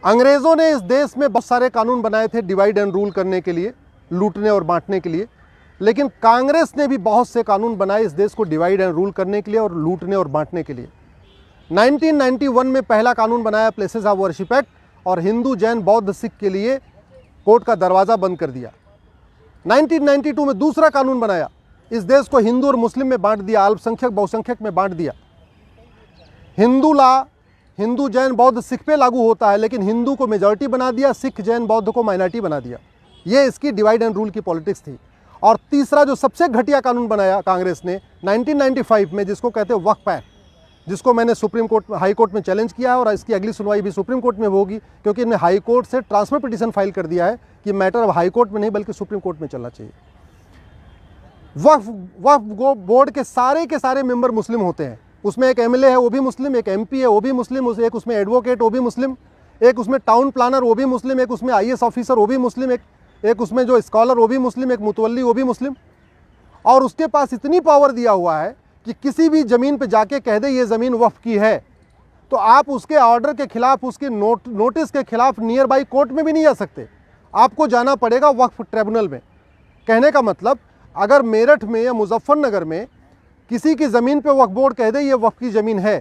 अंग्रेज़ों ने इस देश में बहुत सारे कानून बनाए थे डिवाइड एंड रूल करने के लिए, लूटने और बांटने के लिए, लेकिन कांग्रेस ने भी बहुत से कानून बनाए इस देश को डिवाइड एंड रूल करने के लिए और लूटने और बांटने के लिए। 1991 में पहला कानून बनाया प्लेसेस ऑफ वर्शिप एक्ट, और हिंदू, जैन, बौद्ध, सिख के लिए कोर्ट का दरवाज़ा बंद कर दिया। 1992 में दूसरा कानून बनाया, इस देश को हिंदू और मुस्लिम में बांट दिया, अल्पसंख्यक बहुसंख्यक में बांट दिया। हिंदू लॉ हिंदू, जैन, बौद्ध, सिख पे लागू होता है, लेकिन हिंदू को मेजॉरिटी बना दिया, सिख, जैन, बौद्ध को माइनॉरिटी बना दिया। ये इसकी डिवाइड एंड रूल की पॉलिटिक्स थी। और तीसरा जो सबसे घटिया कानून बनाया कांग्रेस ने 1995 में, जिसको कहते हैं वक्फ एक्ट, जिसको मैंने सुप्रीम कोर्ट, हाई कोर्ट में चैलेंज किया है, और इसकी अगली सुनवाई भी सुप्रीम कोर्ट में होगी, क्योंकि इन्होंने हाई कोर्ट से ट्रांसफर पिटीशन फाइल कर दिया है कि मैटर अब हाई कोर्ट में नहीं बल्कि सुप्रीम कोर्ट में चलना चाहिए। वक्फ बोर्ड के सारे मेंबर मुस्लिम होते हैं। उसमें एक एमएलए है वो भी मुस्लिम, एक एमपी है वो भी मुस्लिम, एक उसमें एडवोकेट वो भी मुस्लिम, एक उसमें टाउन प्लानर वो भी मुस्लिम, एक उसमें आईएएस ऑफिसर वो भी मुस्लिम, एक उसमें जो स्कॉलर वो भी मुस्लिम, एक मुतवल्ली वो भी मुस्लिम। और उसके पास इतनी पावर दिया हुआ है कि किसी भी ज़मीन पे जाके कह दे ये ज़मीन वक्फ की है, तो आप उसके ऑर्डर के खिलाफ, उसके नोटिस के खिलाफ नियर बाई कोर्ट में भी नहीं जा सकते, आपको जाना पड़ेगा वक्फ ट्रिब्यूनल में। कहने का मतलब, अगर मेरठ में या मुजफ्फरनगर में किसी की ज़मीन पे वक्फ बोर्ड कह दे ये वक्फ की ज़मीन है,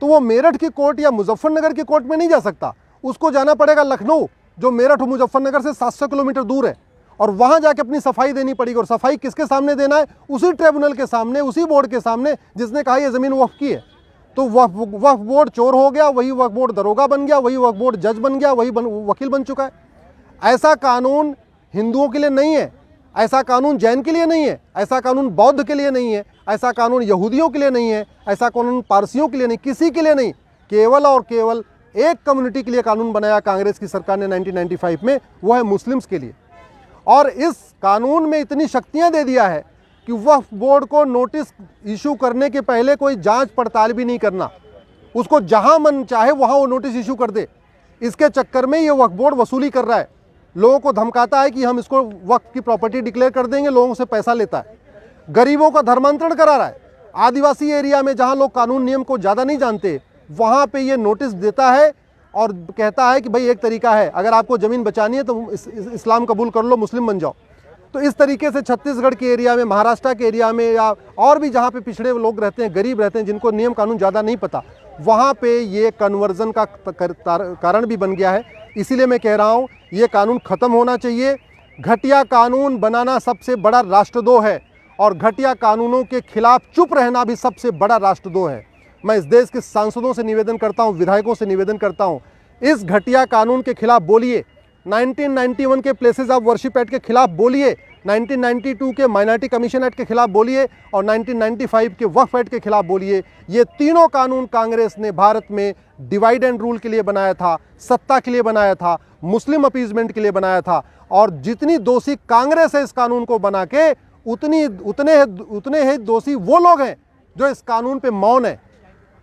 तो वो मेरठ की कोर्ट या मुजफ्फरनगर की कोर्ट में नहीं जा सकता, उसको जाना पड़ेगा लखनऊ, जो मेरठ और मुजफ्फरनगर से 700 किलोमीटर दूर है, और वहाँ जाके अपनी सफाई देनी पड़ेगी। और सफाई किसके सामने देना है? उसी ट्रिब्यूनल के सामने, उसी बोर्ड के सामने जिसने कहा ये ज़मीन वक्फ की है। तो वक्फ बोर्ड चोर हो गया, वही वक्फ बोर्ड दरोगा बन गया, वही वक्फ बोर्ड जज बन गया, वही वकील बन चुका है। ऐसा कानून हिंदुओं के लिए नहीं है, ऐसा कानून जैन के लिए नहीं है, ऐसा कानून बौद्ध के लिए नहीं है, ऐसा कानून यहूदियों के लिए नहीं है, ऐसा कानून पारसियों के लिए नहीं, किसी के लिए नहीं। केवल और केवल एक कम्युनिटी के लिए कानून बनाया कांग्रेस की सरकार ने 1995 में, वो है मुस्लिम्स के लिए। और इस कानून में इतनी शक्तियां दे दिया है कि वक्फ बोर्ड को नोटिस इशू करने के पहले कोई जांच पड़ताल भी नहीं करना, उसको जहां मन चाहे वहां वो नोटिस इशू कर दे। इसके चक्कर में ये वक्फ बोर्ड वसूली कर रहा है, लोगों को धमकाता है कि हम इसको वक्फ की प्रॉपर्टी डिक्लेयर कर देंगे, लोगों से पैसा लेता है, गरीबों का धर्मांतरण करा रहा है। आदिवासी एरिया में जहां लोग कानून नियम को ज़्यादा नहीं जानते, वहां पे ये नोटिस देता है और कहता है कि भाई एक तरीका है, अगर आपको ज़मीन बचानी है तो इस्लाम कबूल कर लो, मुस्लिम बन जाओ। तो इस तरीके से छत्तीसगढ़ के एरिया में, महाराष्ट्र के एरिया में, या और भी जहाँ पे पिछड़े लोग रहते हैं, गरीब रहते हैं, जिनको नियम कानून ज़्यादा नहीं पता, वहाँ पे ये कन्वर्जन का कारण भी बन गया है। इसीलिए मैं कह रहा हूँ ये कानून ख़त्म होना चाहिए। घटिया कानून बनाना सबसे बड़ा राष्ट्रद्रोह है, और घटिया कानूनों के खिलाफ चुप रहना भी सबसे बड़ा राष्ट्रद्रोह है। मैं इस देश के सांसदों से निवेदन करता हूं, विधायकों से निवेदन करता हूं, इस घटिया कानून के खिलाफ बोलिए। 1991 के प्लेसेस ऑफ वर्शिप एक्ट के खिलाफ बोलिए, 1992 के माइनॉरिटी कमीशन एक्ट के खिलाफ बोलिए, और 1995 के वक्फ एक्ट के खिलाफ बोलिए। ये तीनों कानून कांग्रेस ने भारत में डिवाइड एंड रूल के लिए बनाया था, सत्ता के लिए बनाया था, मुस्लिम अपीजमेंट के लिए बनाया था। और जितनी दोषी कांग्रेस है इस कानून को बना के, उतने ही दोषी वो लोग हैं जो इस कानून पे मौन है।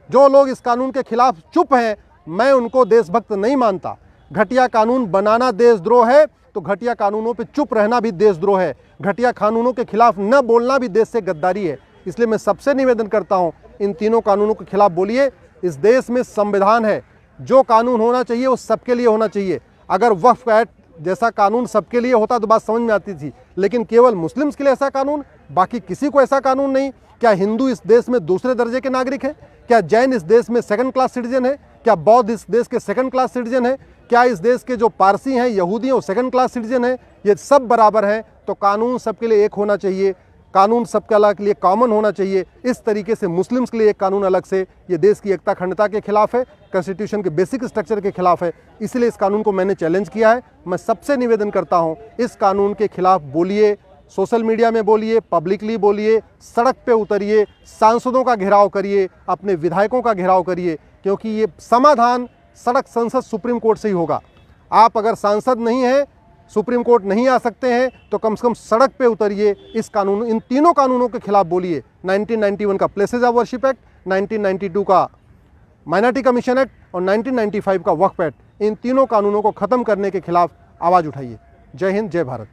जो लोग इस कानून के खिलाफ चुप हैं, मैं उनको देशभक्त नहीं मानता। घटिया कानून बनाना देशद्रोह है, तो घटिया कानूनों पे चुप रहना भी देशद्रोह है। घटिया कानूनों के खिलाफ न बोलना भी देश से गद्दारी है। इसलिए मैं सबसे निवेदन करता हूं, इन तीनों कानूनों के खिलाफ बोलिए। इस देश में संविधान है, जो कानून होना चाहिए वो सबके लिए होना चाहिए। अगर वक्फ एक्ट जैसा कानून सबके लिए होता तो बात समझ में आती थी, लेकिन केवल मुस्लिम्स के लिए ऐसा कानून, बाकी किसी को ऐसा कानून नहीं। क्या हिंदू इस देश में दूसरे दर्जे के नागरिक हैं? क्या जैन इस देश में सेकंड क्लास सिटीजन है? क्या बौद्ध इस देश के सेकंड क्लास सिटीजन है? क्या इस देश के जो पारसी हैं, यहूदी हैं, वो सेकंड क्लास सिटीजन है? ये सब बराबर हैं। तो कानून सबके लिए एक होना चाहिए, कानून सबके लिए कॉमन होना चाहिए। इस तरीके से मुस्लिम्स के लिए एक कानून अलग से, ये देश की एकता अखंडता के खिलाफ है, कॉन्स्टिट्यूशन के बेसिक स्ट्रक्चर के खिलाफ है। इसलिए इस कानून को मैंने चैलेंज किया है। मैं सबसे निवेदन करता हूँ, इस कानून के खिलाफ बोलिए, सोशल मीडिया में बोलिए, पब्लिकली बोलिए, सड़क पे उतरिए, सांसदों का घेराव करिए, अपने विधायकों का घेराव करिए, क्योंकि ये समाधान सड़क, संसद, सुप्रीम कोर्ट से ही होगा। आप अगर सांसद नहीं हैं, सुप्रीम कोर्ट नहीं आ सकते हैं, तो कम से कम सड़क पे उतरिए, इस कानून, इन तीनों कानूनों के खिलाफ बोलिए। 1991 का प्लेसेस ऑफ वर्शिप एक्ट, 1992 का माइनॉरिटी कमीशन एक्ट और 1995 का वक्फ एक्ट, इन तीनों कानूनों को ख़त्म करने के खिलाफ आवाज़ उठाइए। जय हिंद, जय भारत।